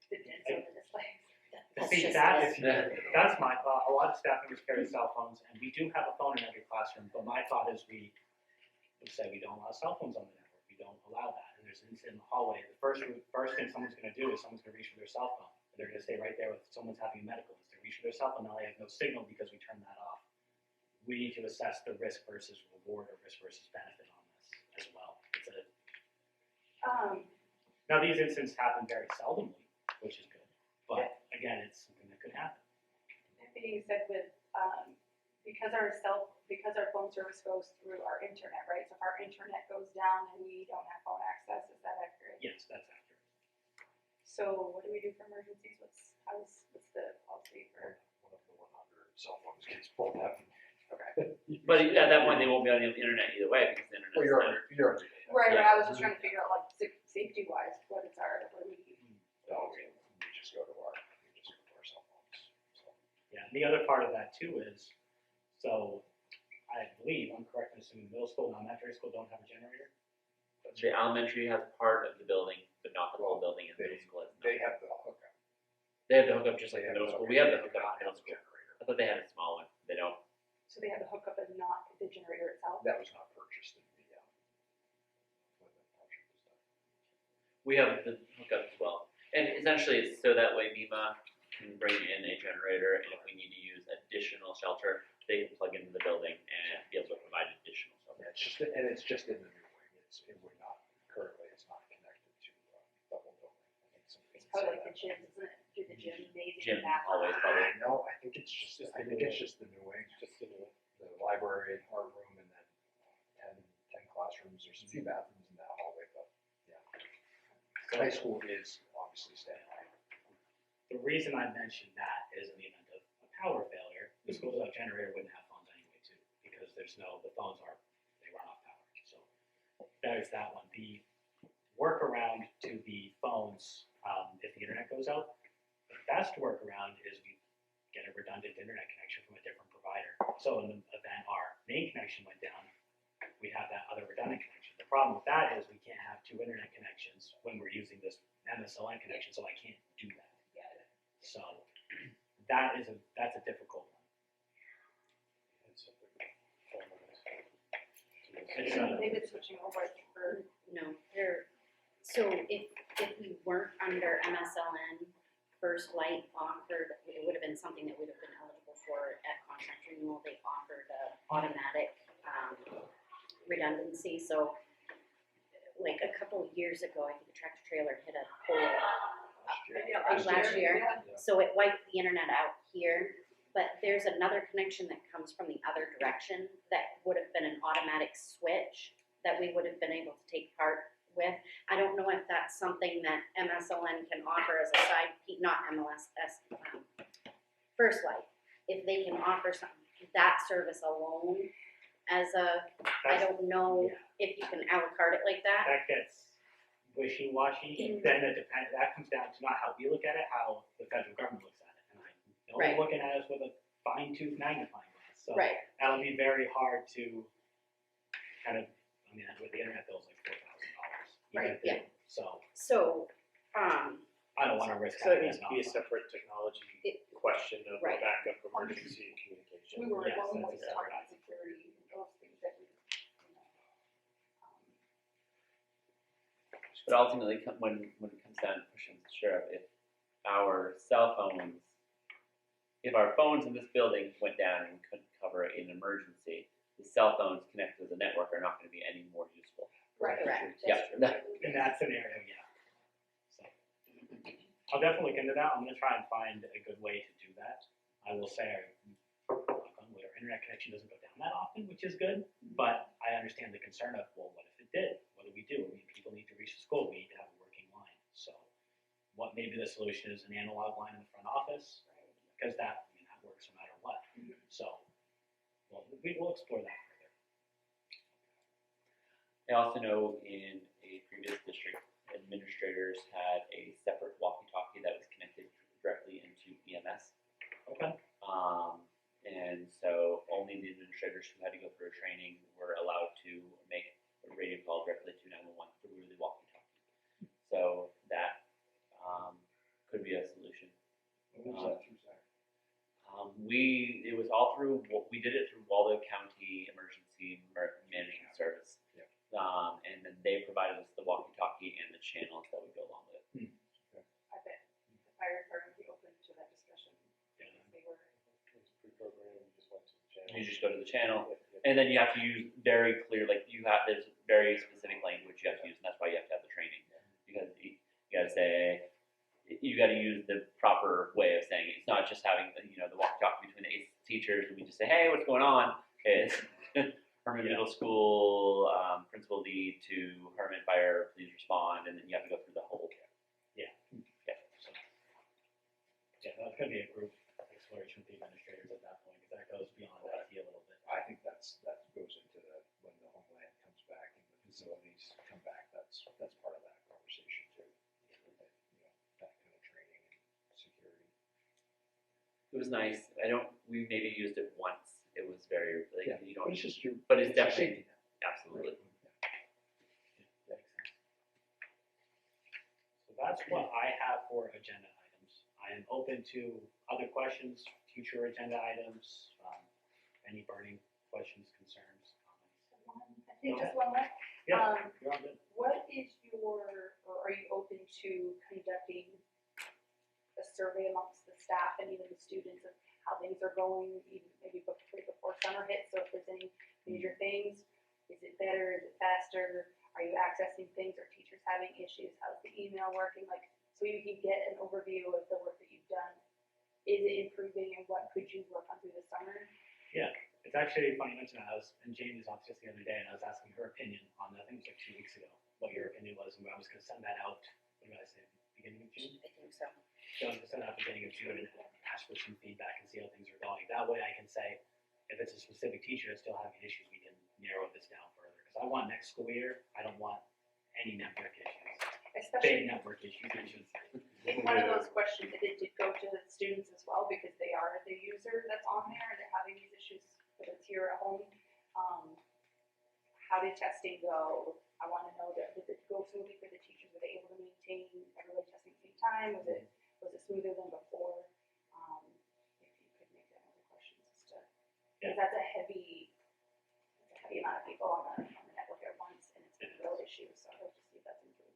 Speaker 4: The dense over displays.
Speaker 1: that's my thought. A lot of staff members carry cell phones, and we do have a phone in every classroom, but my thought is we would say we don't allow cell phones on the network. We don't allow that. And there's an incident in the hallway. The first thing someone's going to do is someone's going to reach for their cell phone. They're going to stay right there with someone's having a medical. They reach for their cell phone, now they have no signal because we turned that off. We need to assess the risk versus reward or risk versus benefit on this as well. Now these incidents happen very seldomly, which is good. But again, it's something that could happen.
Speaker 4: That being said, with because our phone service goes through our internet, right? So if our internet goes down and we don't have phone access, is that accurate?
Speaker 1: Yes, that's accurate.
Speaker 4: So what do we do for emergencies? What's the policy for?
Speaker 2: One of the 100 cell phones gets pulled out.
Speaker 4: Okay.
Speaker 5: But at that point, they won't be on the internet either way because the internet's
Speaker 2: Well, you're on your data.
Speaker 4: Right,
Speaker 5: Yeah.
Speaker 4: I was just trying to figure out like safety wise, what do we?
Speaker 2: No, we just go
Speaker 1: Yeah, and the other part of that too is, so I believe, I'm correct in assuming middle school and elementary school don't have a generator?
Speaker 5: The elementary has part of the building, but not the whole building, and middle school has
Speaker 2: They
Speaker 5: not.
Speaker 2: have the hookup.
Speaker 5: They have the hookup just like the middle school. We have the hookup in middle school.
Speaker 2: Generator.
Speaker 5: I thought they had a small one. They don't.
Speaker 4: So they have the hookup and not the generator itself?
Speaker 2: That was not purchased in the, when the project was done.
Speaker 5: We have the hookup as well. And essentially it's so that way MEMA can bring in a generator, and if we need to use additional shelter, they can plug into the building and be able to provide additional shelter.
Speaker 2: Yeah, it's just in the new wing. It would not, currently it's not connected to the whole building. I think somebody
Speaker 4: It's probably like
Speaker 2: said
Speaker 4: the gym, isn't it? Do the gymnasium
Speaker 5: Gym
Speaker 4: back.
Speaker 5: always probably.
Speaker 2: that. No, I think it's just the new wing.
Speaker 3: Just in the
Speaker 2: The library, art room, and then 10 classrooms. There's a few bathrooms in that hallway, but yeah. The high school is obviously standby.
Speaker 1: The reason I mentioned that is in the event of a power failure, the schools without generator wouldn't have phones anyway too, because the phones they run off power. So there's that one. The workaround to the phones, if the internet goes out, the best workaround is we get a redundant internet connection from a different provider. So in the event our main connection went down, we'd have that other redundant connection. The problem with that is we can't have two internet connections when we're using this MSLN connection, so I can't do that. So that's a difficult one.
Speaker 4: They've been switching over, I think, for,
Speaker 6: No, so if we weren't under MSLN, First Light offered, it would have been something that would have been eligible for at contract renewal. They offered a automatic redundancy. So like a couple of years ago, I think a tractor trailer hit a pole last year.
Speaker 4: Yeah.
Speaker 6: So it wiped the internet out here, but there's another connection that comes from the other direction that would have been an automatic switch that we would have been able to take part with. I don't know if that's something that MSLN can offer as a side, not MLSS, First Light, if they can offer that service alone as a, I don't know if you can a la carte it like that.
Speaker 1: That gets wishy-washy. Then that comes down to not how we look at it, how the federal government looks at it. And I know
Speaker 6: Right.
Speaker 1: they're looking at us with a fine-tooth magnifying glass. So
Speaker 6: Right.
Speaker 1: that'll be very hard to kind of, with the internet bill's like $4,000.
Speaker 6: Right, yeah.
Speaker 1: So
Speaker 6: So,
Speaker 1: I don't want to risk
Speaker 3: So it
Speaker 1: having
Speaker 3: needs
Speaker 1: that
Speaker 3: to be a
Speaker 1: not-
Speaker 3: separate technology
Speaker 6: It-
Speaker 3: question of
Speaker 6: Right.
Speaker 3: backup emergency communication.
Speaker 4: we were,
Speaker 1: Yes,
Speaker 4: when we
Speaker 1: that's
Speaker 4: talked
Speaker 1: separate.
Speaker 4: about security, those things that we,
Speaker 5: But ultimately, when it comes down to pushing the sheriff, if our cell phones, if our phones in this building went down and we couldn't cover an emergency, the cell phones connected to the network are not going to be any more useful.
Speaker 6: correct.
Speaker 5: Yeah.
Speaker 1: in that scenario, yeah. So I'll definitely look into that. I'm going to try and find a good way to do that. I will say our internet connection doesn't go down that often, which is good, but I understand the concern of, well, what if it did? What do we do? People need to reach the school. We need to have a working line. So what maybe the solution is an analog line in the front office, because that works no matter what. So we will explore that further.
Speaker 5: I also know in a previous district, administrators had a separate walkie-talkie that was connected directly into EMS.
Speaker 1: Okay.
Speaker 5: And so only the administrators who had to go through a training were allowed to make a radio call directly to 911 through the walkie-talkie. So that could be a solution.
Speaker 2: What was that through, Zach?
Speaker 5: It was all through, we did it through Waldo County Emergency Management Service.
Speaker 2: Yeah.
Speaker 5: And then they provided us the walkie-talkie and the channels that would go along with it.
Speaker 4: I bet the fire department would be open to that discussion.
Speaker 1: Yeah.
Speaker 4: They were,
Speaker 3: It's pre-programmed, you just went to the channel.
Speaker 5: You just go to the channel,
Speaker 3: Yep, yep.
Speaker 5: and then you have to use very clear, there's very specific language you have to use, and that's why you have to have the training. Because you gotta say, you gotta use the proper way of saying it. It's not just having, the walkie-talkie between the teachers, and we just say, hey, what's going on? It's Hermon Middle School, principal lead to Hermon Fire, please respond, and then you have to go through the whole.
Speaker 1: So that's going to be a group exploration with the administrators at that point, because that goes beyond IT a little bit.
Speaker 2: I think that goes into when the homeland comes back and the facilities come back. That's part of that conversation too. That kind of training and security.
Speaker 5: It was nice. We maybe used it once. It was very, like,
Speaker 2: Yeah,
Speaker 5: you
Speaker 2: but
Speaker 5: don't,
Speaker 2: it's just your.
Speaker 5: but it's
Speaker 2: it's your
Speaker 5: definitely,
Speaker 2: safety net,
Speaker 5: absolutely.
Speaker 1: So that's what I have for agenda items. I am open to other questions, future agenda items, any burning questions, concerns, comments.
Speaker 4: I think
Speaker 1: Go
Speaker 4: just one left.
Speaker 1: Yeah, you're all good.
Speaker 4: What is or are you open to conducting a survey amongst the staff and even the students of how things are going, even maybe before summer hits? So if there's any major things, is it better? Is it faster? Are you accessing things? Are teachers having issues? How's the email working? Like, so you can get an overview of the work that you've done. Is it improving, and what could you work on through the summer?
Speaker 1: It's actually funny you mention that. I was in Jamie's office just the other day, and I was asking her opinion on, I think it was like 2 weeks ago, what your opinion was, and I was going to send that out. What did I say? Beginning of June.
Speaker 6: I think so.
Speaker 1: So I'm going to send it out beginning of June and ask for some feedback and see how things are going. That way, I can say if it's a specific teacher that's still having issues, we can narrow this down further. Because I want next school year, I don't want any network issues,
Speaker 4: Especially
Speaker 1: big network issues. I should say.
Speaker 4: in one of those questions, it did go to the students as well, because they are the user that's on there, and they're having these issues, whether it's here at home. How did testing go? I want to know that, did it go smoothly for the teachers? Were they able to maintain everybody testing at the same time? Was it smoother than before? If you could make that other questions as to, because that's a heavy amount of people on the network at once, and it's been a real issue, so I hope to see if that's improved.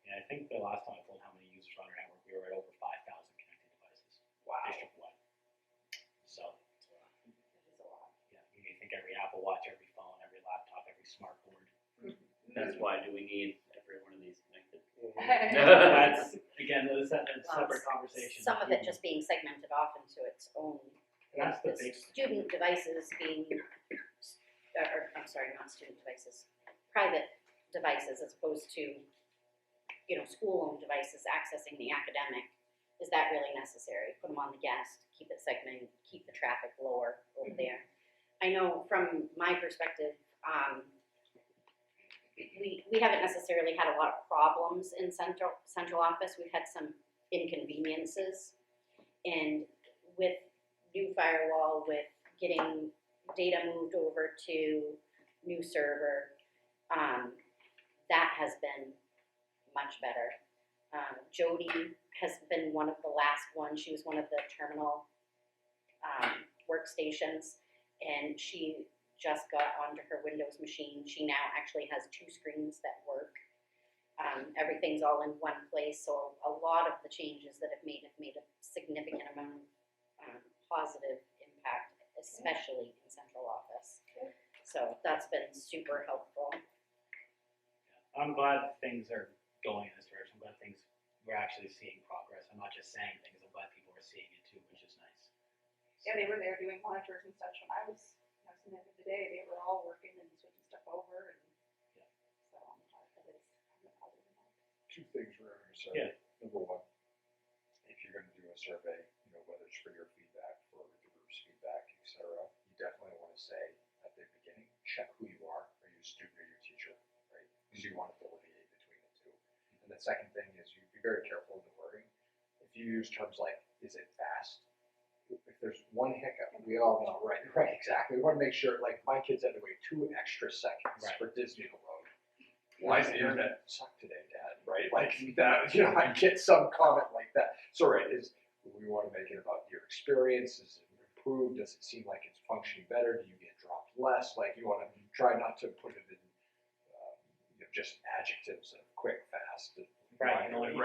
Speaker 1: Yeah, I think the last time I told how many users are on our network, we were at over 5,000 connected devices.
Speaker 4: Wow.
Speaker 1: District-wide. So,
Speaker 4: It is a lot.
Speaker 1: yeah, you think every Apple Watch, every phone, every laptop, every smart board.
Speaker 5: That's why do we need every one of these connected?
Speaker 1: That's, again, that's a separate conversation.
Speaker 6: Some of it just being segmented off into its own.
Speaker 1: That's the big.
Speaker 6: Student devices being, I'm sorry, not student devices, private devices as opposed to, school-owned devices accessing the academic. Is that really necessary? Put them on the guest, keep it segmented, keep the traffic lower over there. I know from my perspective, we haven't necessarily had a lot of problems in central office. We've had some inconveniences, and with new firewall, with getting data moved over to new server, that has been much better. Jody has been one of the last ones. She was one of the terminal workstations, and she just got onto her Windows machine. She now actually has 2 screens that work. Everything's all in one place, so a lot of the changes that have made a significant amount of positive impact, especially in central office. So that's been super helpful.
Speaker 1: I'm glad things are going in this direction. I'm glad we're actually seeing progress. I'm not just saying things. I'm glad people are seeing it too, which is nice.
Speaker 4: Yeah, they were there doing monitors and such when I was in there the day. They were all working and switching stuff over, and so I'm glad that it's having a positive impact.
Speaker 2: 2 things we're going to say.
Speaker 1: Yeah.
Speaker 2: Number 1, if you're going to do a survey, whether it's for your feedback, for the group's feedback, etc., you definitely want to say at the beginning, check who you are. Are you a student or your teacher, right? Because you want to delineate between the two. And the second thing is you be very careful in the wording. If you use terms like, is it fast? If there's one hiccup, we all know, right, exactly. We want to make sure, like, my kids had to wait 2 extra seconds for Disney to load. Why is the internet suck today, Dad? Right, like that. I get some comment like that. So, right, we want to make it about your experience. Is it improved? Does it seem like it's functioning better? Do you get dropped less? Like, you want to try not to put it in just adjectives of quick, fast.
Speaker 1: Right,
Speaker 2: Not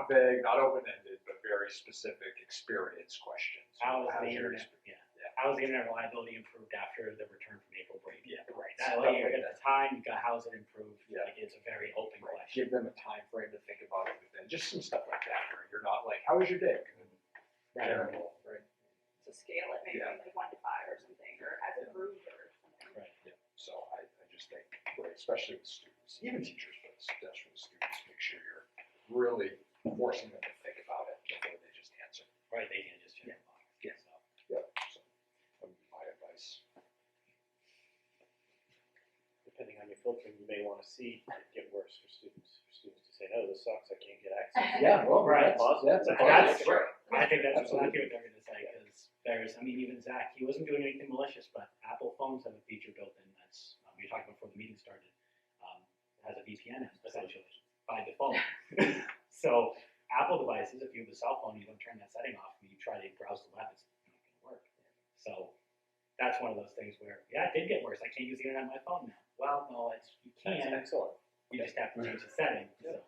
Speaker 2: vague, not open-ended, but very specific experience questions.
Speaker 1: How is the internet reliability improved after the return from April break? Yeah, right.
Speaker 2: Stuff
Speaker 1: Like
Speaker 2: like
Speaker 1: at the time, you got how is it improved?
Speaker 2: Yeah.
Speaker 1: Like it's a very open question.
Speaker 2: Give them a time frame to think about it within. Just some stuff like that, where you're not like, "How was your day?" Good.
Speaker 1: Right.
Speaker 2: Terrible, right?
Speaker 4: So scale it maybe
Speaker 2: Yeah.
Speaker 4: like 1 to 5 or something, or has it improved or something.
Speaker 1: Right.
Speaker 2: Yeah. So I just think, especially with students, even teachers, but especially with students, make sure you're really forcing them to think about it before they just answer.
Speaker 1: Right. They can just check the box.
Speaker 2: Yeah.
Speaker 1: So.
Speaker 2: Yeah. So that would be my advice.
Speaker 3: Depending on your
Speaker 7: filtering you may wanna see get worse for students to say, no, this sucks, I can't get access.
Speaker 2: Yeah, well,
Speaker 1: Right.
Speaker 2: that's a
Speaker 1: That's
Speaker 2: positive.
Speaker 1: true. I think that's
Speaker 2: Absolutely.
Speaker 1: exactly what they're gonna say, because there's, I mean, even Zach, he wasn't doing anything malicious, but Apple phones have a feature built in that's, we talked about before the meeting started, has a VPN essentially by default. So Apple devices, if you have a cell phone, you don't turn that setting off, and you try to browse the web, it's not gonna work. So that's one of those things where, yeah, it did get worse. I can't use the internet on my phone now. Well, no, you
Speaker 7: That's
Speaker 1: can.
Speaker 7: excellent.
Speaker 1: You just have to change the setting. So.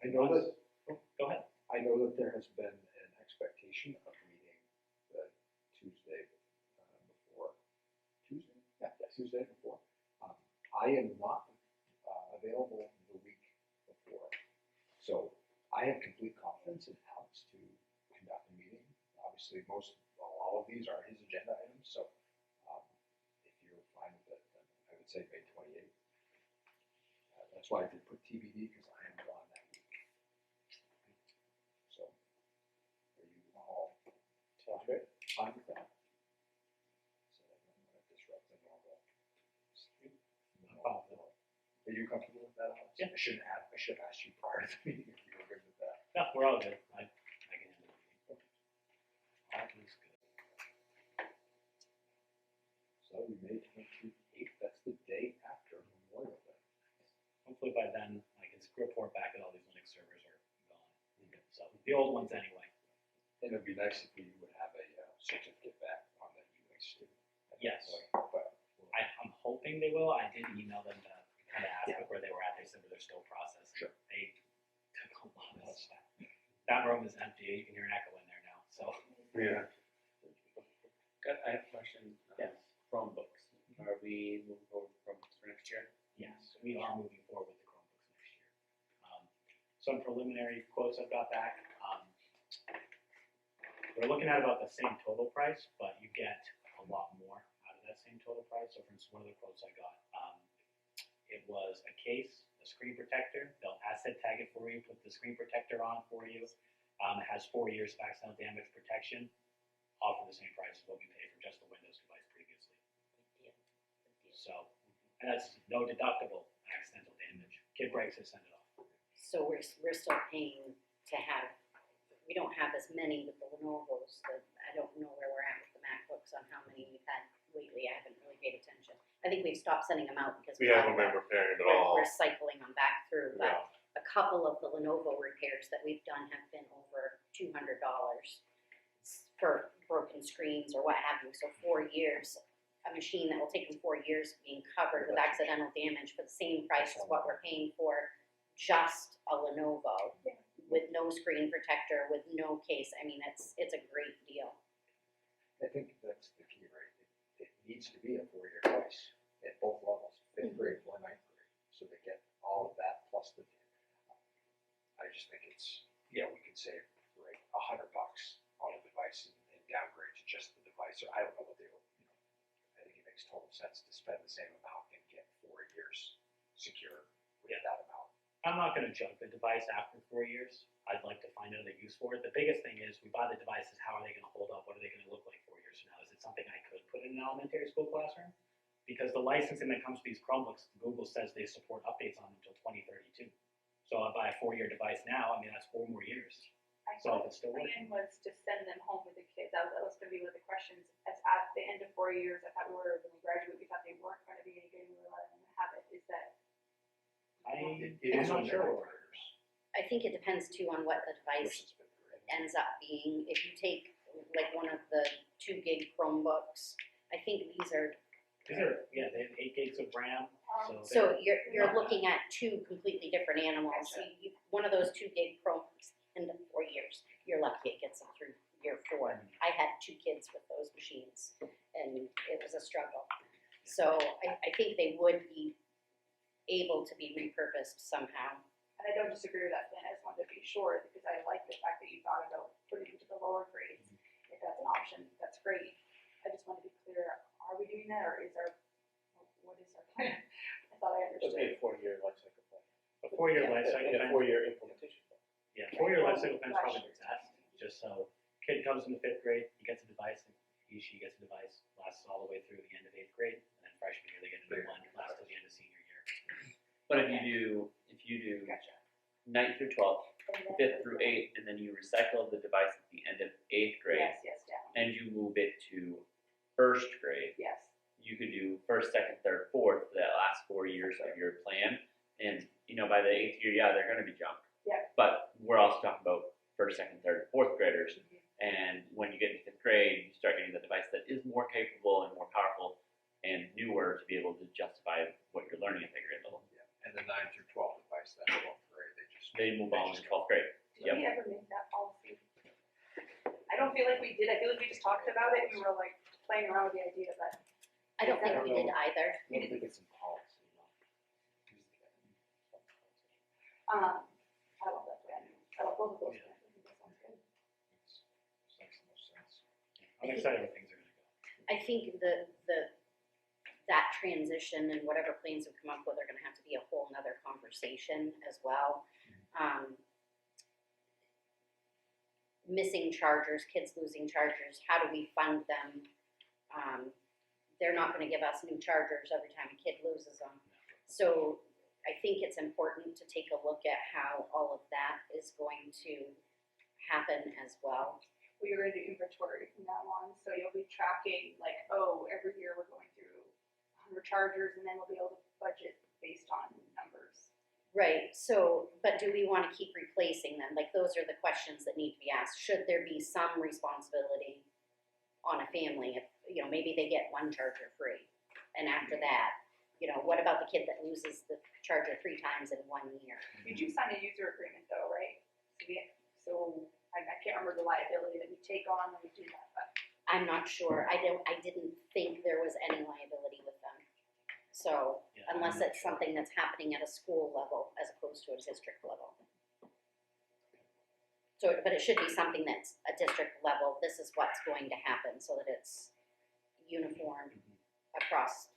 Speaker 2: I know that,
Speaker 1: Go ahead.
Speaker 2: I know that there has been an expectation of meeting the Tuesday before. Tuesday? Yeah, Tuesday before. I am not available the week before. So I have complete confidence in Alex to conduct a meeting. Obviously, all of these are his agenda items, so if you're fine with it, then I would say May 28th. That's why I did put TBD, because I am gone that week. So, are you all
Speaker 7: Sounds great.
Speaker 2: fine with that? So I don't want to disrupt the normal. Are you comfortable with that, Alex?
Speaker 1: Yeah.
Speaker 2: I should have asked you prior to the meeting if you were good with that.
Speaker 1: No, we're all good. I can handle it. All is good.
Speaker 2: So we May 28th, that's the day after Memorial Day.
Speaker 1: Hopefully by then I can report back that all these Linux servers are gone. So the old ones anyway.
Speaker 2: And it'd be nice if we would have a certificate back on the Unix too. at that
Speaker 1: Yes.
Speaker 2: point, But
Speaker 1: I'm hoping they will. I did email them to kind of ask where they were at. They said they're still processing.
Speaker 2: Sure.
Speaker 1: They took a lot of stuff. That room is empty. You can hear an echo in there now. So
Speaker 3: Yeah.
Speaker 5: I have a question.
Speaker 1: Yes.
Speaker 5: Chromebooks. Are we moving forward with Chromebooks for next year?
Speaker 1: yes, we are moving forward with the Chromebooks next year. Some preliminary quotes I've got back. We're looking at about the same total price, but you get a lot more out of that same total price. So for instance, one of the quotes I got, it was a case, a screen protector. They'll asset tag it for you, put the screen protector on for you. It has 4 years of accidental damage protection, all for the same price as what we paid for just the Windows device previously. So, and that's no deductible accidental damage. Kid breaks it, send it off.
Speaker 6: So we're still paying to have, we don't have as many with the Lenovo's, I don't know where we're at with the MacBooks on how many we've had lately, I haven't really paid attention. I think we've stopped sending them out because
Speaker 3: We haven't been repairing at all.
Speaker 6: we're cycling them back through, but
Speaker 3: Yeah.
Speaker 6: a couple of the Lenovo repairs that we've done have been over $200 for broken screens or what have you, so 4 years. A machine that will take them 4 years being covered with accidental damage for the same price as what we're paying for just a Lenovo with no screen protector, with no case. I mean, it's a great deal.
Speaker 2: I think that's the key, right? It needs to be a 4-year device at both levels, 5th grade or 9th grade, so they get all of that plus the. I just think it's, we could save right $100 on a device and downgrade to just the device. Or I don't know what they will. I think it makes total sense to spend the same amount and get 4 years secure with that amount.
Speaker 1: I'm not going to junk the device after 4 years. I'd like to find another use for it. The biggest thing is we buy the devices, how are they going to hold up? What are they going to look like 4 years from now? Is it something I could put in an elementary school classroom? Because the licensing that comes to these Chromebooks, Google says they support updates on them until 2032. So I buy a 4-year device now, I mean, that's 4 more years.
Speaker 4: I
Speaker 1: So
Speaker 4: thought
Speaker 1: if it's still
Speaker 4: the
Speaker 1: working.
Speaker 4: plan was to send them home with the kids. That was gonna be one of the questions. As at the end of 4 years, I thought when we graduate, we thought they weren't gonna be any good, we were letting them have it. Is that?
Speaker 2: It
Speaker 1: I'm
Speaker 2: is
Speaker 1: not
Speaker 2: on
Speaker 1: sure.
Speaker 2: the orders
Speaker 6: I think it depends too on what the device
Speaker 2: versus 5th grade.
Speaker 6: ends up being. If you take like one of the 2 gig Chromebooks, I think these are,
Speaker 1: These are, they have 8 gigs of RAM.
Speaker 6: so you're looking at 2 completely different animals. So one of those 2 gig Chromebooks end up 4 years. You're lucky it gets them through year 4. I had 2 kids with those machines and it was a struggle. So I think they would be able to be repurposed somehow.
Speaker 4: And I don't disagree with that plan. I just wanted to be sure because I like the fact that you thought about putting it to the lower grades. If that's an option, that's great. I just want to be clear, are we doing that or is what is our plan? I thought I
Speaker 7: It'll be
Speaker 4: understood.
Speaker 7: a 4-year life cycle plan.
Speaker 1: A 4-year life cycle
Speaker 7: And a
Speaker 1: plan.
Speaker 7: 4-year implementation plan.
Speaker 1: Yeah, 4-year life cycle plan is probably the best. Just so kid comes into 5th grade, he gets a device, and she gets a device, lasts all the way through the end of 8th grade, and then freshman year, they get a new one, lasts till the end of senior year.
Speaker 5: But if you do
Speaker 4: Gotcha.
Speaker 5: 9th through 12th,
Speaker 4: And then-
Speaker 5: 5th through 8th, and then you recycle the device at the end of 8th grade,
Speaker 4: Yes, yes, definitely,
Speaker 5: and you move it to 1st grade,
Speaker 4: yes.
Speaker 5: you could do 1st, 2nd, 3rd, 4th for that last 4 years of your plan. And, by the 8th year, yeah, they're going to be junk.
Speaker 4: Yeah.
Speaker 5: But we're also talking about 1st, 2nd, 3rd, 4th graders. And when you get into 5th grade, you start getting the device that is more capable and more powerful and newer to be able to justify what you're learning at that grade level.
Speaker 2: Yeah, and the 9 through 12 device, that 12th grade,
Speaker 5: They move on to 12th grade.
Speaker 4: Did we ever make that policy? I don't feel like we did, I feel like we just talked about it, and we were like playing around with the idea, but.
Speaker 6: I don't think we did either.
Speaker 7: I don't think it's in policy, no.
Speaker 4: I love that plan, I love both of those plans, I think that sounds good.
Speaker 2: makes the most sense.
Speaker 1: I'm excited where things are gonna go.
Speaker 6: I think that transition and whatever plans we come up with are gonna have to be a whole nother conversation as well. Missing chargers, kids losing chargers, how do we fund them? They're not gonna give us new chargers every time a kid loses them. So I think it's important to take a look at how all of that is going to happen as well.
Speaker 4: We are gonna do inventory from now on, so you'll be tracking, like, oh, every year we're going through 100 chargers, and then we'll be able to budget based on numbers.
Speaker 6: Right, so, but do we wanna keep replacing them? Like, those are the questions that need to be asked. Should there be some responsibility on a family if, maybe they get one charger free? And after that, what about the kid that loses the charger 3 times in 1 year?
Speaker 4: You do sign a user agreement though, right? So I can't remember the liability that we take on when we do that, but.
Speaker 6: I'm not sure. I didn't think there was any liability with them. So,
Speaker 1: Yeah,
Speaker 6: unless
Speaker 1: I'm not
Speaker 6: it's
Speaker 1: sure.
Speaker 6: something that's happening at a school level as opposed to a district level. So, but it should be something that's a district level, this is what's going to happen, so that it's uniform across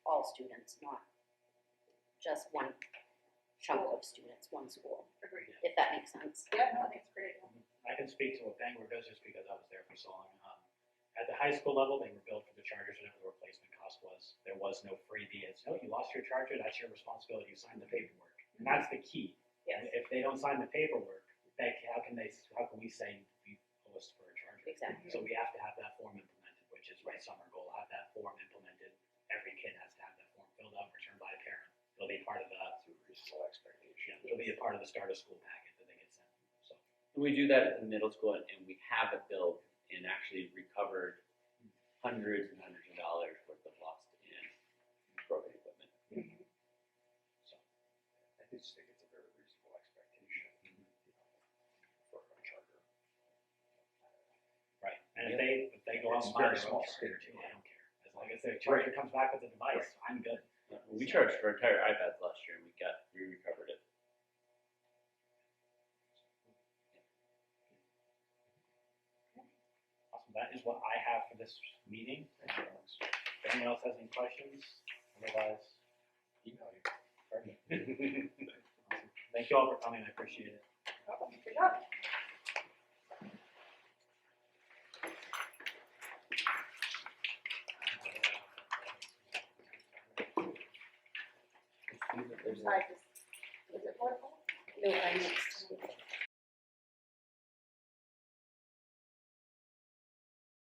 Speaker 6: all students, not just one chunk of students, one school,
Speaker 4: Agreed.
Speaker 6: if that makes sense.
Speaker 4: Yeah, no, I think it's great.
Speaker 1: I can speak to what Bangor does just because I was there for so long. At the high school level, they were billed for the chargers, whatever the replacement cost was. There was no freebie. It's, no, you lost your charger, that's your responsibility. You signed the paperwork. And that's the key.
Speaker 4: Yes.
Speaker 1: If they don't sign the paperwork, how can we say you owe us for a charger?
Speaker 6: Exactly.
Speaker 1: So we have to have that form implemented, which is right summer goal. Have that form implemented. Every kid has to have that form filled out, returned by a parent. It'll be part of the
Speaker 2: Reasonable expectation.
Speaker 1: it'll be a part of the start of school packet that they get sent. So
Speaker 5: And we do that at the middle school, and we have it billed and actually recovered hundreds and hundreds of dollars worth of lost in broken equipment.
Speaker 1: so
Speaker 2: I just think it's a very reasonable expectation, for a charger.
Speaker 1: right. And if they go out
Speaker 2: It's
Speaker 1: and buy
Speaker 2: very
Speaker 1: their
Speaker 2: small
Speaker 1: own charger
Speaker 2: scale.
Speaker 1: too, I don't care. As long as their charger comes back with a device, I'm good.
Speaker 5: We charged for entire iPads last year, and we recovered it.
Speaker 1: Awesome. That is what I have for this meeting. If anyone else has any questions, otherwise,
Speaker 2: Email you.
Speaker 1: perfect. Awesome. Thank you all for coming. I appreciate it.
Speaker 4: Good job.
Speaker 6: There's
Speaker 4: I just, was it what?
Speaker 6: no finance